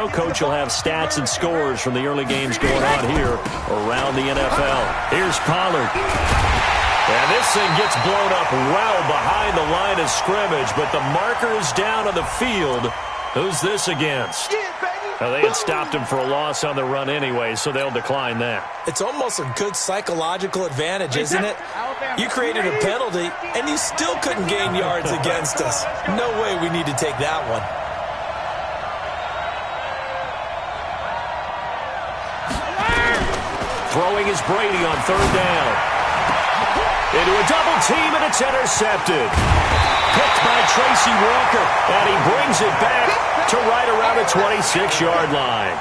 Coach will have stats and scores from the early games going on here around the NFL. Here's Pollard. And this thing gets blown up well behind the line of scrimmage, but the marker is down on the field. Who's this against? Well, they had stopped him for a loss on the run anyway, so they'll decline that. It's almost a good psychological advantage, isn't it? You created a penalty, and you still couldn't gain yards against us. No way we need to take that one. Throwing is Brady on third down. Into a double team, and it's intercepted. Picked by Tracy Walker, and he brings it back to right around the 26-yard line.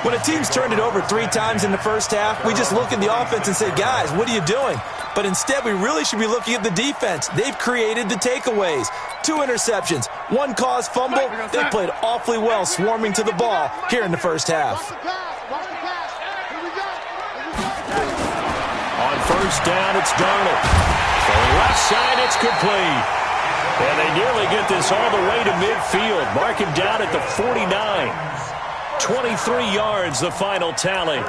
When a team's turned it over 3 times in the first half, we just look at the offense and say, guys, what are you doing? But instead, we really should be looking at the defense. They've created the takeaways. 2 interceptions, 1 caused fumble. They played awfully well swarming to the ball here in the first half. On first down, it's Darnold. Going left side, it's complete. And they nearly get this all the way to midfield. Mark him down at the 49. 23 yards, the final tally.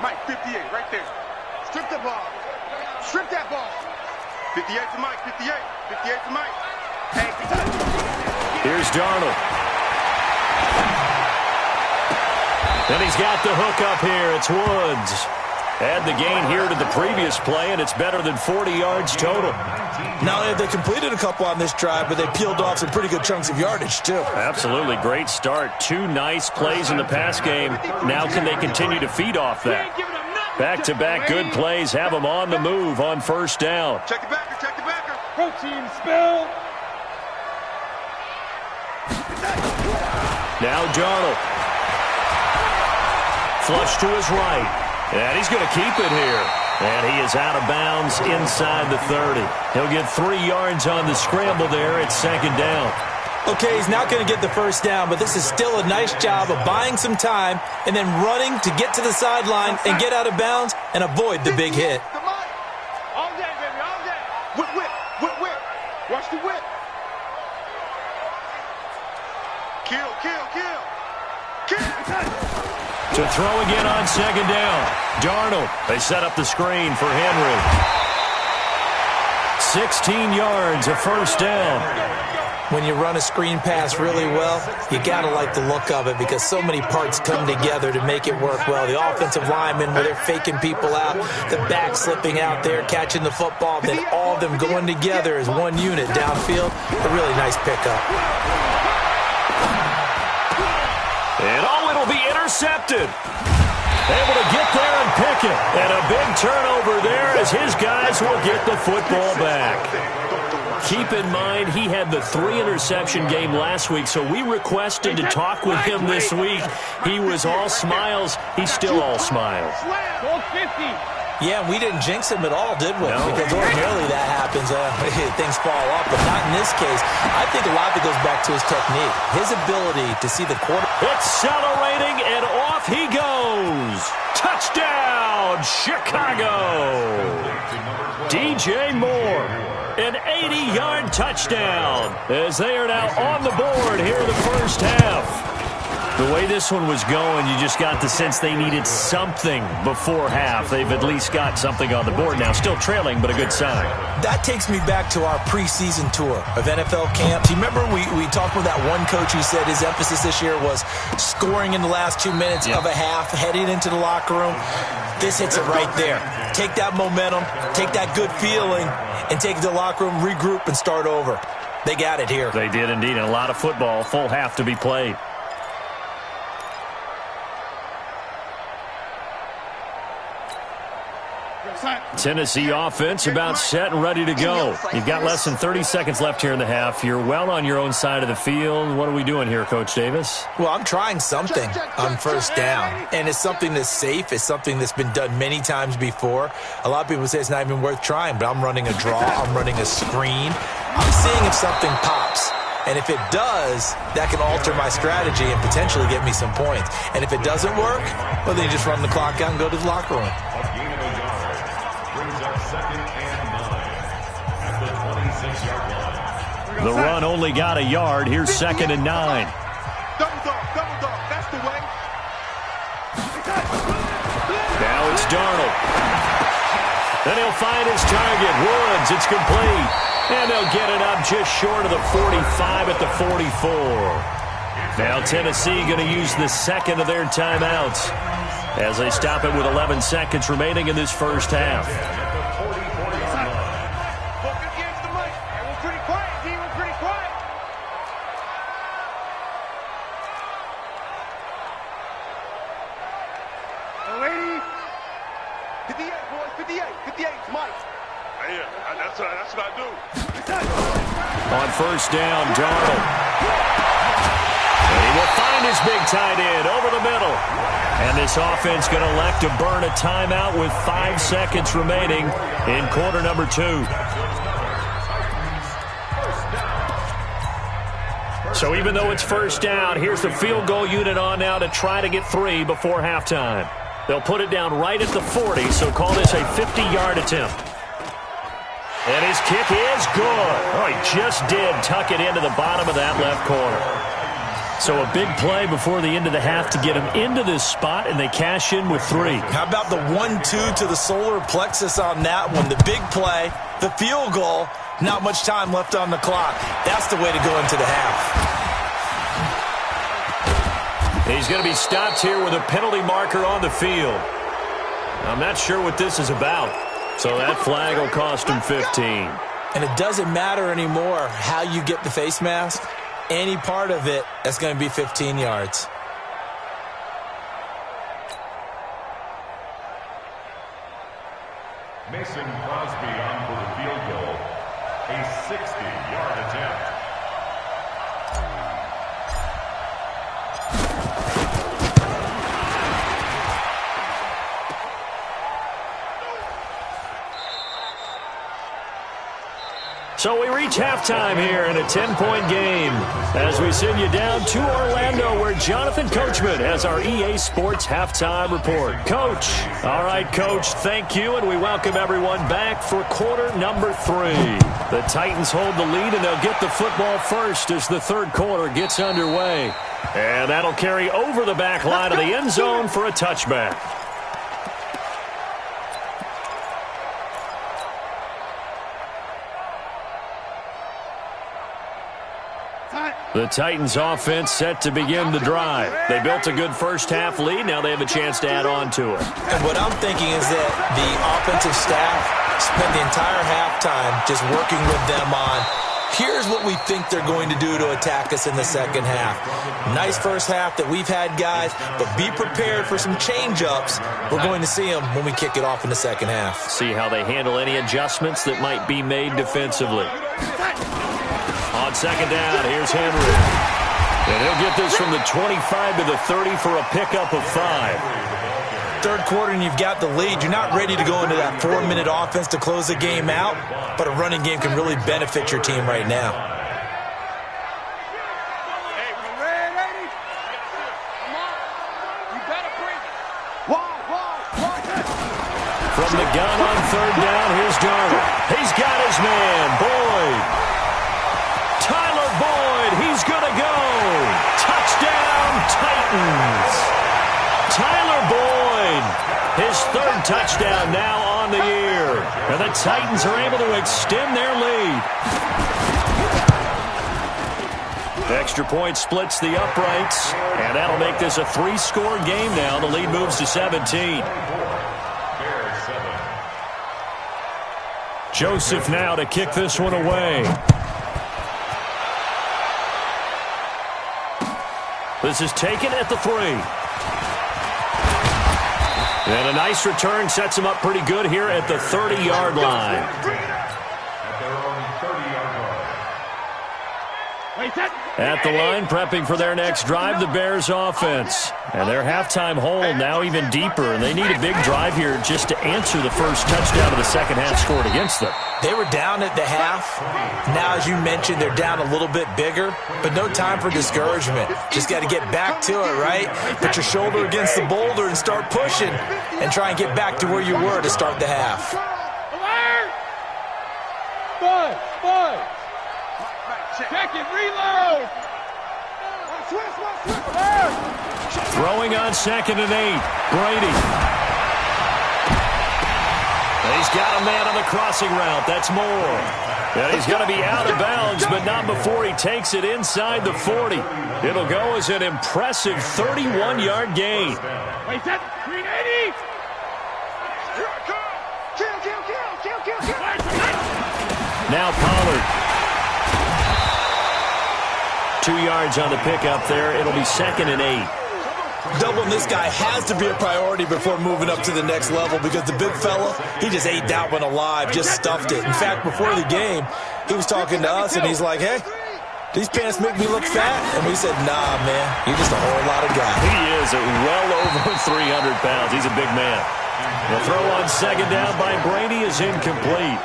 Mike, 58, right there. Strip the ball. Strip that ball. 58 to Mike, 58. 58 to Mike. Hey, here's Darnold. And he's got the hook up here. It's Woods. Add the gain here to the previous play, and it's better than 40 yards total. Not only have they completed a couple on this drive, but they peeled off some pretty good chunks of yardage, too. Absolutely. Great start. 2 nice plays in the pass game. Now can they continue to feed off that? Back-to-back good plays have them on the move on first down. Check the backer, check the backer. Protein spill. Now Darnold. Flush to his right. And he's going to keep it here. And he is out of bounds inside the 30. He'll get 3 yards on the scramble there at second down. Okay, he's not going to get the first down, but this is still a nice job of buying some time and then running to get to the sideline and get out of bounds and avoid the big hit. All day, baby, all day. Whip, whip, whip, whip. Watch the whip. Kill, kill, kill. To throw again on second down. Darnold. They set up the screen for Henry. 16 yards, a first down. When you run a screen pass really well, you got to like the look of it because so many parts come together to make it work well. The offensive linemen, where they're faking people out, the back slipping out there, catching the football, then all of them going together as one unit downfield. A really nice pickup. And it'll be intercepted. Able to get there and pick it. And a big turnover there as his guys will get the football back. Keep in mind, he had the 3-interception game last week, so we requested to talk with him this week. He was all smiles. He's still all smiles. Yeah, we didn't jinx him at all, did we? No. Because ordinarily that happens. Things fall off, but not in this case. I think a lot of it goes back to his technique. His ability to see the quarter. Accelerating, and off he goes. Touchdown, Chicago. DJ Moore. An 80-yard touchdown as they are now on the board here in the first half. The way this one was going, you just got the sense they needed something before half. They've at least got something on the board now. Still trailing, but a good sign. That takes me back to our preseason tour of NFL camps. You remember we talked with that one coach who said his emphasis this year was scoring in the last 2 minutes of a half, heading into the locker room. This hits it right there. Take that momentum, take that good feeling, and take it to the locker room, regroup, and start over. They got it here. They did indeed, and a lot of football, full half to be played. Tennessee offense about set and ready to go. You've got less than 30 seconds left here in the half. You're well on your own side of the field. What are we doing here, Coach Davis? Well, I'm trying something on first down, and it's something that's safe. It's something that's been done many times before. A lot of people say it's not even worth trying, but I'm running a draw. I'm running a screen. I'm seeing if something pops. And if it does, that can alter my strategy and potentially get me some points. And if it doesn't work, well, then you just run the clock out and go to the locker room. The run only got a yard. Here's 2nd and 9. Double dog, that's the way. Now it's Darnold. Then he'll find his target, Woods. It's complete. And they'll get it up just short of the 45 at the 44. Now Tennessee going to use the second of their timeouts as they stop it with 11 seconds remaining in this first half. That's what I do. On first down, Darnold. And he will find his big tight end over the middle. And this offense going to elect to burn a timeout with 5 seconds remaining in quarter number 2. So even though it's first down, here's the field goal unit on now to try to get 3 before halftime. They'll put it down right at the 40, so call this a 50-yard attempt. And his kick is good. Oh, he just did tuck it into the bottom of that left corner. So a big play before the end of the half to get him into this spot, and they cash in with 3. How about the 1-2 to the solar plexus on that one? The big play, the field goal, not much time left on the clock. That's the way to go into the half. He's going to be stopped here with a penalty marker on the field. I'm not sure what this is about. So that flag will cost him 15. And it doesn't matter anymore how you get the face mask. Any part of it, that's going to be 15 yards. Mason Crosby on for the field goal. A 60-yard attempt. So we reach halftime here in a 10-point game as we send you down to Orlando where Jonathan Coachman has our EA Sports halftime report. Coach. All right, Coach, thank you, and we welcome everyone back for quarter number 3. The Titans hold the lead, and they'll get the football first as the third quarter gets underway. And that'll carry over the back line of the end zone for a touchback. The Titans offense set to begin the drive. They built a good first half lead. Now they have a chance to add on to it. And what I'm thinking is that the offensive staff spent the entire halftime just working with them on, here's what we think they're going to do to attack us in the second half. Nice first half that we've had, guys, but be prepared for some change-ups. We're going to see them when we kick it off in the second half. See how they handle any adjustments that might be made defensively. On second down, here's Henry. And he'll get this from the 25 to the 30 for a pickup of 5. Third quarter and you've got the lead. You're not ready to go into that 4-minute offense to close the game out, but a running game can really benefit your team right now. From the gun on third down, here's Darnold. He's got his man, Boyd. Tyler Boyd, he's going to go. Touchdown, Titans. Tyler Boyd, his third touchdown now on the year. And the Titans are able to extend their lead. Extra point splits the uprights, and that'll make this a 3-score game now. The lead moves to 17. Joseph now to kick this one away. This is taken at the 3. And a nice return sets him up pretty good here at the 30-yard line. At the line, prepping for their next drive, the Bears offense. And their halftime hole now even deeper, and they need a big drive here just to answer the first touchdown of the second half scored against them. They were down at the half. Now, as you mentioned, they're down a little bit bigger, but no time for discouragement. Just got to get back to it, right? Put your shoulder against the boulder and start pushing and try and get back to where you were to start the half. Check it, reload. Throwing on 2nd and 8. Brady. He's got a man on the crossing route. That's Moore. And he's going to be out of bounds, but not before he takes it inside the 40. It'll go as an impressive 31-yard gain. Wait, that 380. Kill. Now Pollard. 2 yards on the pickup there. It'll be 2nd and 8. Doubling this guy has to be a priority before moving up to the next level because the big fella, he just ate that one alive, just stuffed it. In fact, before the game, he was talking to us, and he's like, hey, these pants make me look fat? And we said, nah, man, you're just a whole lot of guy. He is well over 300 pounds. He's a big man. The throw on 2nd down by Brady is incomplete.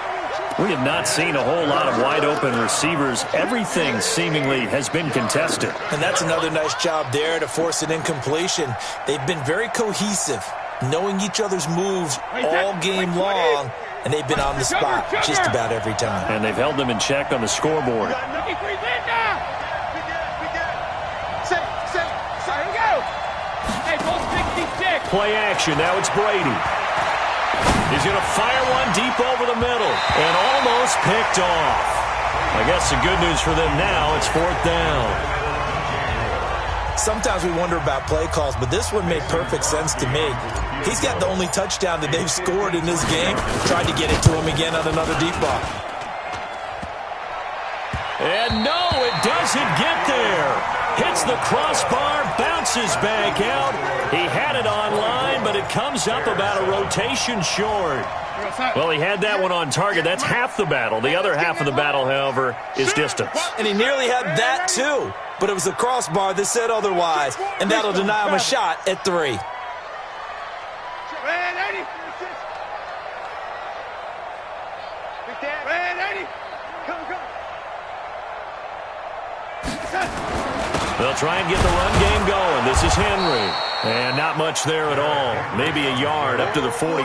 We have not seen a whole lot of wide-open receivers. Everything seemingly has been contested. And that's another nice job there to force an incompletion. They've been very cohesive, knowing each other's moves all game long, and they've been on the spot just about every time. And they've held them in check on the scoreboard. Play action. Now it's Brady. He's going to fire one deep over the middle and almost picked off. I guess the good news for them now, it's 4th down. Sometimes we wonder about play calls, but this one made perfect sense to me. He's got the only touchdown that they've scored in this game. Tried to get it to him again on another deep ball. And no, it doesn't get there. Hits the crossbar, bounces back out. He had it online, but it comes up about a rotation short. Well, he had that one on target. That's half the battle. The other half of the battle, however, is distance. And he nearly had that, too. But it was the crossbar that said otherwise, and that'll deny him a shot at 3. They'll try and get the run game going. This is Henry. And not much there at all. Maybe a yard up to the 43.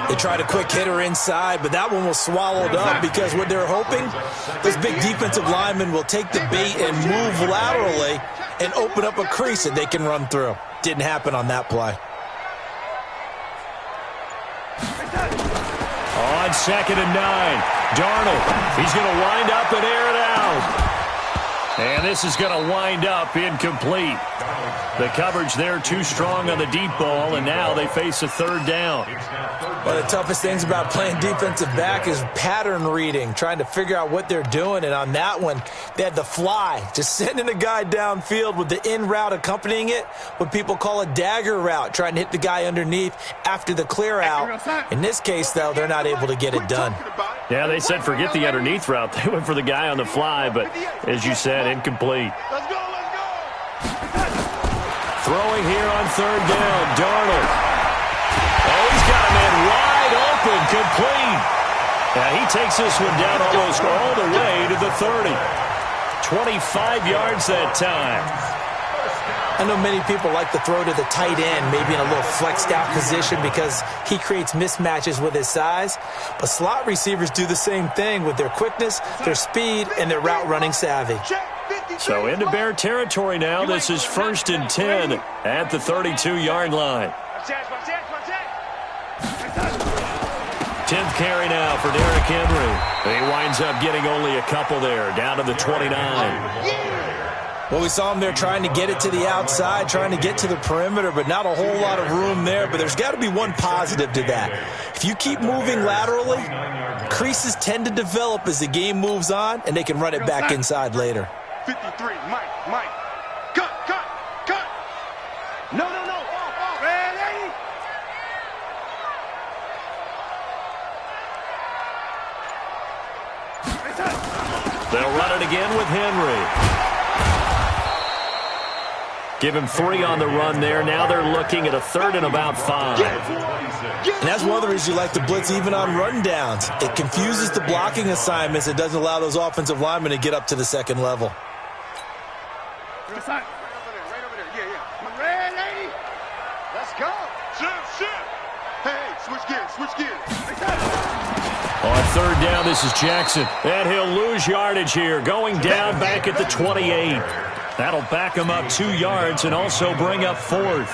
They tried a quick hitter inside, but that one was swallowed up because what they're hoping, this big defensive lineman will take the bait and move laterally and open up a crease that they can run through. Didn't happen on that play. On 2nd and 9, Darnold. He's going to wind up and air it out. And this is going to wind up incomplete. The coverage there too strong on the deep ball, and now they face a 3rd down. One of the toughest things about playing defensive back is pattern reading, trying to figure out what they're doing. And on that one, they had the fly, just sending a guy downfield with the in route accompanying it, what people call a dagger route, trying to hit the guy underneath after the clear out. In this case, though, they're not able to get it done. Yeah, they said forget the underneath route. They went for the guy on the fly, but as you said, incomplete. Let's go. Throwing here on 3rd down, Darnold. Oh, he's got a man wide open, complete. Yeah, he takes this one down almost all the way to the 30. 25 yards that time. I know many people like to throw to the tight end, maybe in a little flexed out position because he creates mismatches with his size. But slot receivers do the same thing with their quickness, their speed, and their route running savvy. So into Bear territory now. This is 1st and 10 at the 32-yard line. 10th carry now for Derrick Henry. He winds up getting only a couple there, down to the 29. Well, we saw him there trying to get it to the outside, trying to get to the perimeter, but not a whole lot of room there. But there's got to be one positive to that. If you keep moving laterally, creases tend to develop as the game moves on, and they can run it back inside later. 53, Mike. Cut. No. Ready? They'll run it again with Henry. Give him 3 on the run there. Now they're looking at a 3rd and about 5. And that's one of the reasons you like to blitz even on rundowns. It confuses the blocking assignments. It doesn't allow those offensive linemen to get up to the second level. Right over there. Yeah. Ready? Let's go. Shift. Hey, switch gears. On third down, this is Jackson. And he'll lose yardage here, going down back at the 28. That'll back him up 2 yards and also bring up 4th.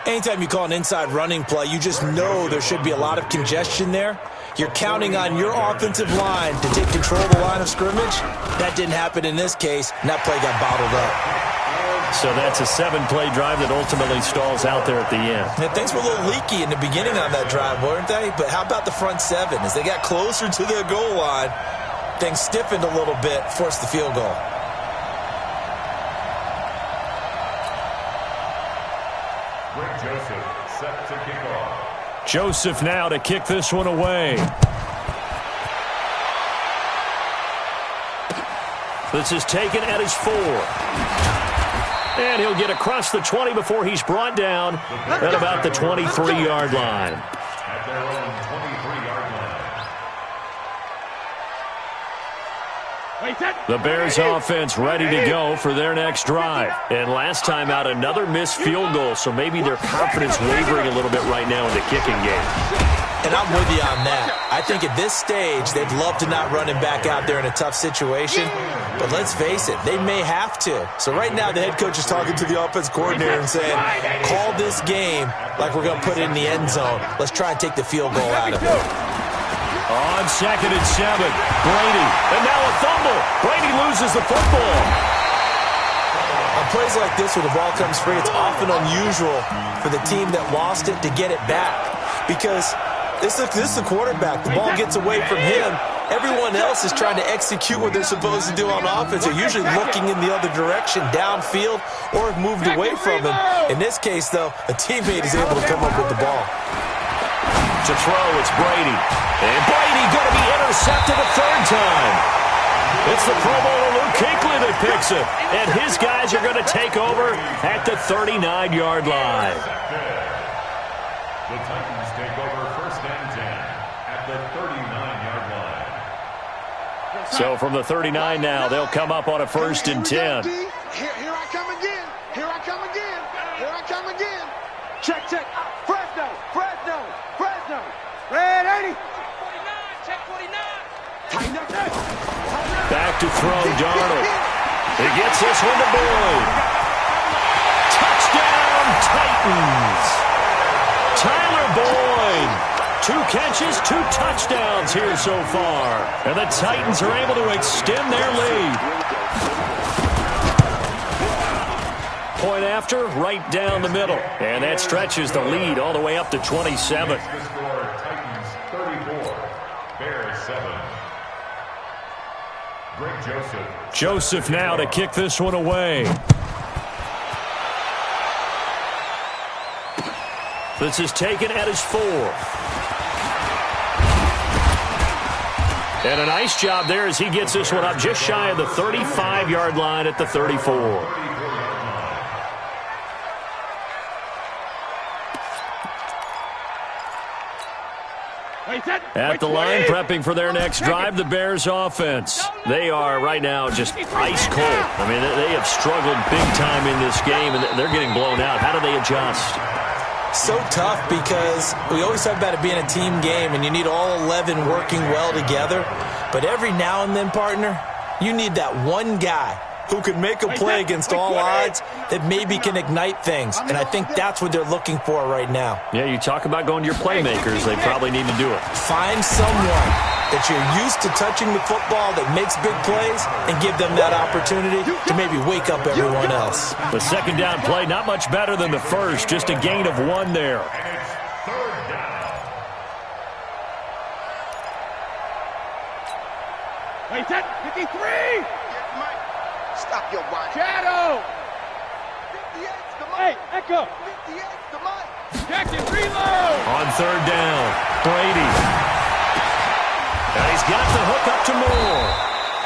Anytime you call an inside running play, you just know there should be a lot of congestion there. You're counting on your offensive line to take control of the line of scrimmage. That didn't happen in this case, and that play got bottled up. So that's a 7-play drive that ultimately stalls out there at the end. And things were a little leaky in the beginning on that drive, weren't they? But how about the front 7? As they got closer to the goal line, things stiffened a little bit, forced the field goal. Joseph set to kick off. Joseph now to kick this one away. This is taken at his 4. And he'll get across the 20 before he's brought down at about the 23-yard line. At their own 23-yard line. The Bears offense ready to go for their next drive. And last time out, another missed field goal, so maybe their confidence wavering a little bit right now in the kicking game. And I'm with you on that. I think at this stage, they'd love to not run him back out there in a tough situation. But let's face it, they may have to. So right now, the head coach is talking to the offense coordinator and saying, call this game like we're going to put it in the end zone. Let's try and take the field goal out of it. On 2nd and 7, Brady. And now a fumble. Brady loses the football. On plays like this where the ball comes free, it's often unusual for the team that lost it to get it back. Because this is the quarterback. The ball gets away from him. Everyone else is trying to execute what they're supposed to do on offense. They're usually looking in the other direction, downfield, or have moved away from him. In this case, though, a teammate is able to come up with the ball. To throw, it's Brady. And Brady going to be intercepted a 3rd time. It's the Pro Bowler Luke Kuechly that picks it. And his guys are going to take over at the 39-yard line. The Titans take over 1st and 10 at the 39-yard line. So from the 39 now, they'll come up on a 1st and 10. Here I come again. Here I come again. Here I come again. Check. Fresno. Red 80. Check 49. Tighten up. Back to throw, Darnold. He gets this one to Boyd. Touchdown, Titans. Tyler Boyd. 2 catches, 2 touchdowns here so far. And the Titans are able to extend their lead. Point after, right down the middle. And that stretches the lead all the way up to 27. Titans 34, Bears 7. Greg Joseph. Joseph now to kick this one away. This is taken at his 4. And a nice job there as he gets this one up just shy of the 35-yard line at the 34. At the line, prepping for their next drive, the Bears offense. They are right now just ice cold. I mean, they have struggled big time in this game, and they're getting blown out. How do they adjust? So tough because we always talk about it being a team game, and you need all 11 working well together. But every now and then, partner, you need that one guy who can make a play against all odds that maybe can ignite things. And I think that's what they're looking for right now. Yeah, you talk about going to your playmakers. They probably need to do it. Find someone that you're used to touching the football that makes big plays and give them that opportunity to maybe wake up everyone else. The 2nd down play, not much better than the first. Just a gain of 1 there. And it's 3rd down. Wait, 53! Stop your body. Shadow! 58's the Hey, mic. Echo! 58's the mic. Jackson, reload! On 3rd down, Brady. And he's got the hook up to Moore.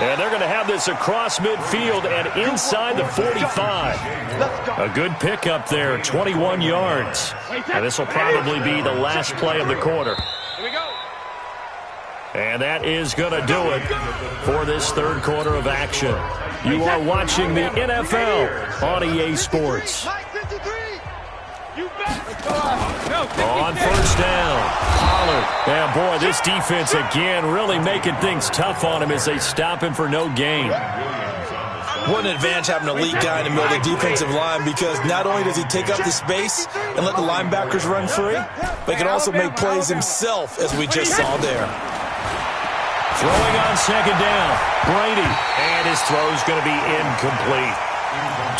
And they're going to have this across midfield and inside the 45. A good pickup there, 21 yards. And this will probably be the last play of the quarter. Here we go. And that is going to do it for this 3rd quarter of action. You are watching the NFL on EA Sports. Mike 53. You bet. On first down, Pollard. And boy, this defense again really making things tough on him as they stop him for no gain. What an advantage having an elite guy in the middle of the defensive line, because not only does he take up the space and let the linebackers run free, but he can also make plays himself, as we just saw there. Throwing on second down, Brady. And his throw's going to be incomplete.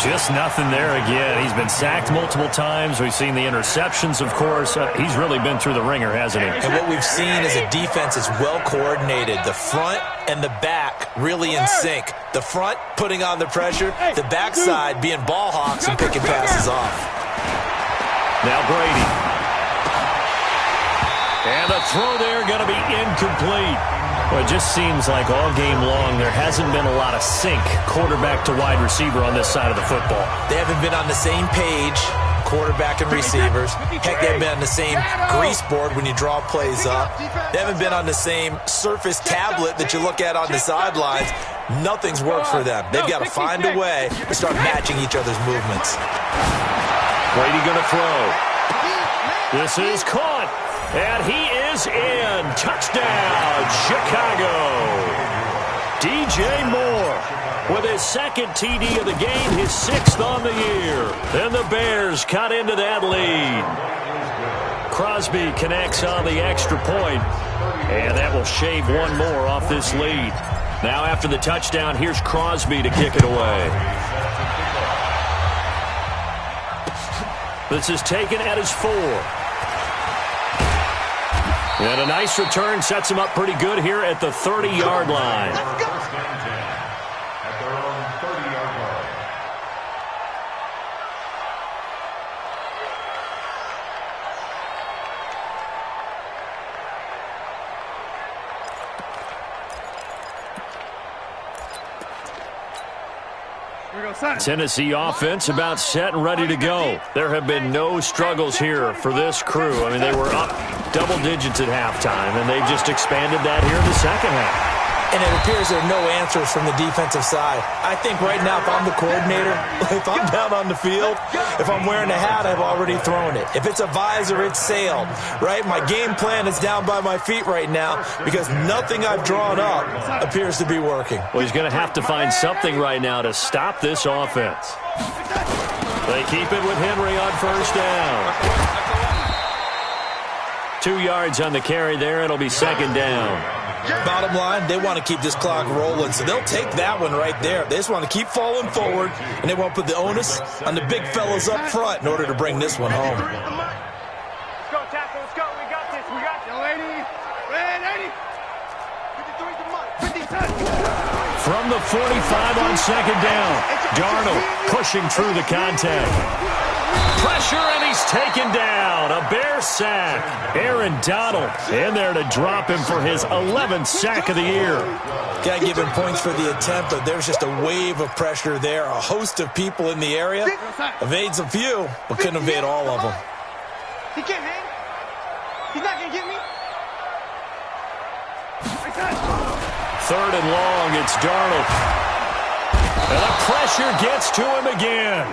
Just nothing there again. He's been sacked multiple times. We've seen the interceptions, of course. He's really been through the ringer, hasn't he? And what we've seen is a defense that's well coordinated. The front and the back really in sync. The front putting on the pressure, the backside being ball hawks and picking passes off. Now Brady. And the throw there going to be incomplete. Well, it just seems like all game long there hasn't been a lot of sync quarterback to wide receiver on this side of the football. They haven't been on the same page, quarterback and receivers. Heck, they haven't been on the same grease board when you draw plays up. They haven't been on the same surface tablet that you look at on the sidelines. Nothing's worked for them. They've got to find a way to start matching each other's movements. Brady going to throw. This is caught. And he is in. Touchdown, Chicago. DJ Moore with his second TD of the game, his 6th on the year. Then the Bears cut into that lead. Crosby connects on the extra point, and that will shave one more off this lead. Now after the touchdown, here's Crosby to kick it away. This is taken at his 4. And a nice return sets him up pretty good here at the 30-yard line. First and 10 at their own 30-yard line. Tennessee offense about set and ready to go. There have been no struggles here for this crew. I mean, they were up double digits at halftime, and they've just expanded that here in the second half. And it appears there are no answers from the defensive side. I think right now, if I'm the coordinator, if I'm down on the field, if I'm wearing a hat, I've already thrown it. If it's a visor, it's sailed, right? My game plan is down by my feet right now because nothing I've drawn up appears to be working. Well, he's going to have to find something right now to stop this offense. They keep it with Henry on first down. 2 yards on the carry there. It'll be second down. Bottom line, they want to keep this clock rolling, so they'll take that one right there. They just want to keep falling forward, and they want to put the onus on the big fellas up front in order to bring this one home. Let's go, Tackle. Let's go. We got this. We got you, lady. Ready? 53 to Mike. From the 45 on second down, Darnold pushing through the contact. Pressure, and he's taken down. A Bear sack. Aaron Donald in there to drop him for his 11th sack of the year. Got to give him points for the attempt, but there's just a wave of pressure there. A host of people in the area. Evades a few, but couldn't evade all of them. He can't hang. He's not going to get me. Third and long, it's Darnold. And the pressure gets to him again.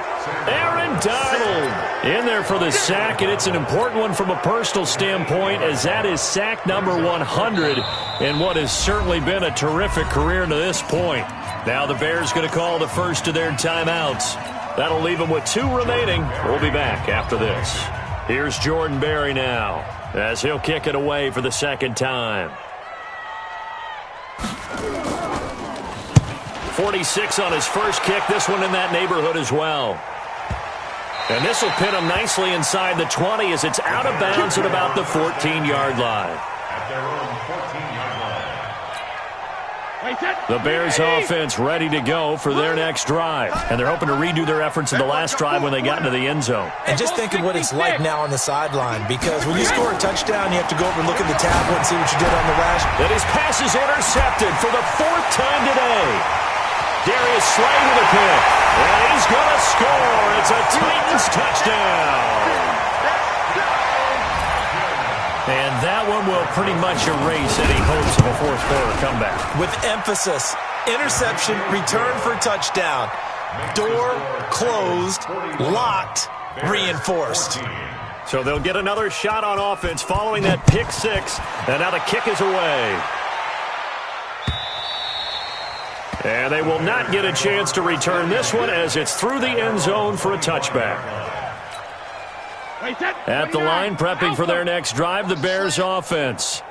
Aaron Donald in there for the sack, and it's an important one from a personal standpoint, as that is sack number 100 in what has certainly been a terrific career to this point. Now the Bears going to call the first of their timeouts. That'll leave them with 2 remaining. We'll be back after this. Here's Jordan Berry now, as he'll kick it away for the second time. 46 on his first kick. This one in that neighborhood as well. And this will pin him nicely inside the 20 as it's out of bounds at about the 14-yard line. At their own 14-yard line. The Bears offense ready to go for their next drive. And they're hoping to redo their efforts in the last drive when they got into the end zone. And just think of what it's like now on the sideline, because when you score a touchdown, you have to go over and look at the tablet and see what you did on the last. And his pass is intercepted for the 4th time today. Darius Slay with a pick, and he's going to score. It's a Titans touchdown. And that one will pretty much erase any hopes of a fourth-quarter comeback. With emphasis, interception, return for touchdown. Door closed, locked, reinforced. So they'll get another shot on offense following that pick six. And now the kick is away. And they will not get a chance to return this one as it's through the end zone for a touchback. At the line, prepping for their next drive, the Bears offense.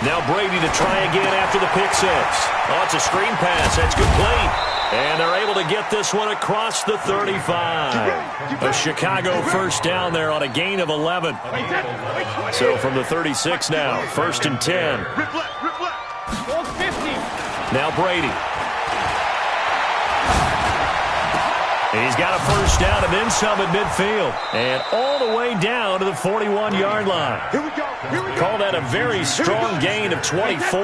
Now Brady to try again after the pick six. Oh, it's a screen pass. That's complete. And they're able to get this one across the 35. A Chicago first down there on a gain of 11. So from the 36 now, 1st and 10. Now Brady. He's got a first down and then some at midfield. And all the way down to the 41-yard line. Call that a very strong gain of 24.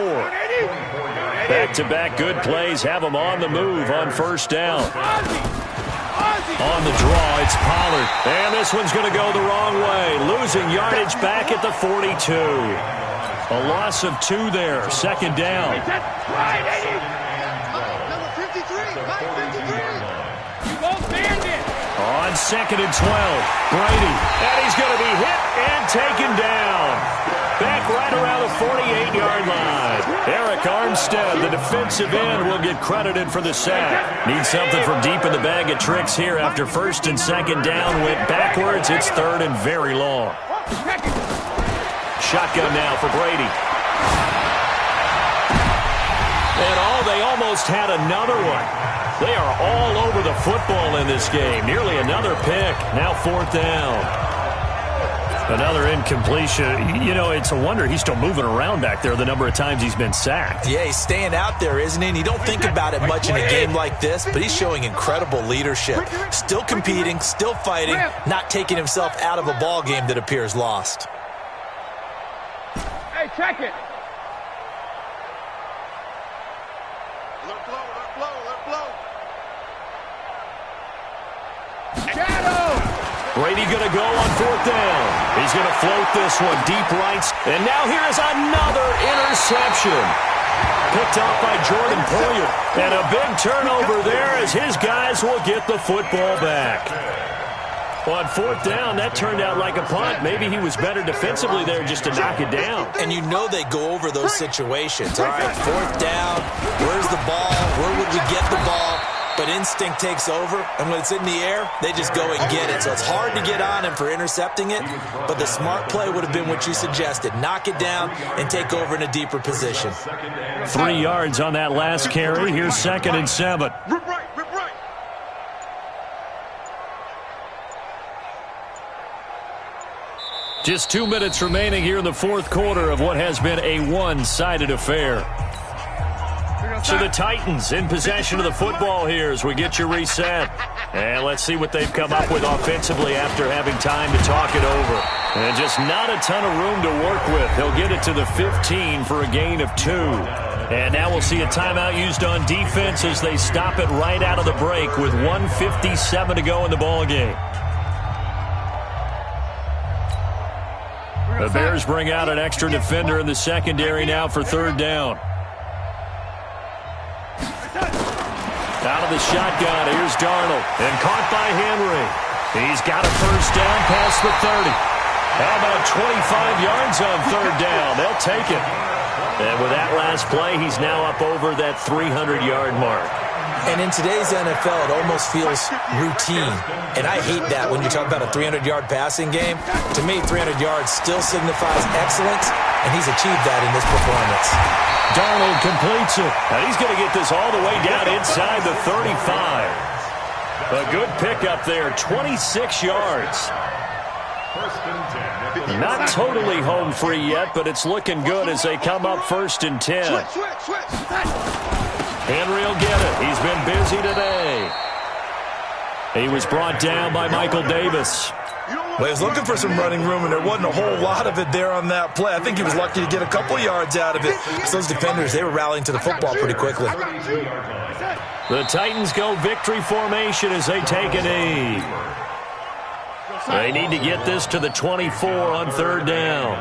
Back-to-back good plays have them on the move on first down. On the draw, it's Pollard. And this one's going to go the wrong way. Losing yardage back at the 42. A loss of 2 there. Second down. Number 53. You won't stand it. On 2nd and 12. Brady. And he's going to be hit and taken down. Back right around the 48-yard line. Eric Armstead, the defensive end, will get credited for the sack. Needs something from deep in the bag of tricks here after 1st and 2nd down. Went backwards. It's 3rd and very long. Shotgun now for Brady. And they almost had another one. They are all over the football in this game. Nearly another pick. Now 4th down. Another incompletion. You know, it's a wonder he's still moving around back there the number of times he's been sacked. Yeah, he's staying out there, isn't he? And you don't think about it much in a game like this, but he's showing incredible leadership. Still competing, still fighting, not taking himself out of a ball game that appears lost. Hey, check it. Let it flow. Brady going to go on 4th down. He's going to float this one deep right. And now here is another interception. Picked off by Jordan Poyer. And a big turnover there as his guys will get the football back. On 4th down, that turned out like a punt. Maybe he was better defensively there just to knock it down. And you know they go over those situations. All right, 4th down, where's the ball? Where would we get the ball? But instinct takes over, and when it's in the air, they just go and get it. So it's hard to get on him for intercepting it, but the smart play would have been what you suggested. Knock it down and take over in a deeper position. 3 yards on that last carry. Here's 2nd and 7. Rip right. Just 2 minutes remaining here in the 4th quarter of what has been a one-sided affair. So the Titans in possession of the football here as we get you reset. And let's see what they've come up with offensively after having time to talk it over. And just not a ton of room to work with. He'll get it to the 15 for a gain of 2. And now we'll see a timeout used on defense as they stop it right out of the break with 1:57 to go in the ballgame. The Bears bring out an extra defender in the secondary now for 3rd down. Out of the shotgun, here's Darnold. And caught by Henry. He's got a first down past the 30. How about 25 yards on 3rd down? They'll take it. And with that last play, he's now up over that 300-yard mark. And in today's NFL, it almost feels routine. And I hate that when you talk about a 300-yard passing game. To me, 300 yards still signifies excellence, and he's achieved that in this performance. Darnold completes it. And he's going to get this all the way down inside the 35. A good pickup there, 26 yards. Not totally home free yet, but it's looking good as they come up 1st and 10. Henry will get it. He's been busy today. He was brought down by Michael Davis. Well, he was looking for some running room, and there wasn't a whole lot of it there on that play. I think he was lucky to get a couple yards out of it. So those defenders, they were rallying to the football pretty quickly. The Titans go victory formation as they take a knee. They need to get this to the 24 on 3rd down.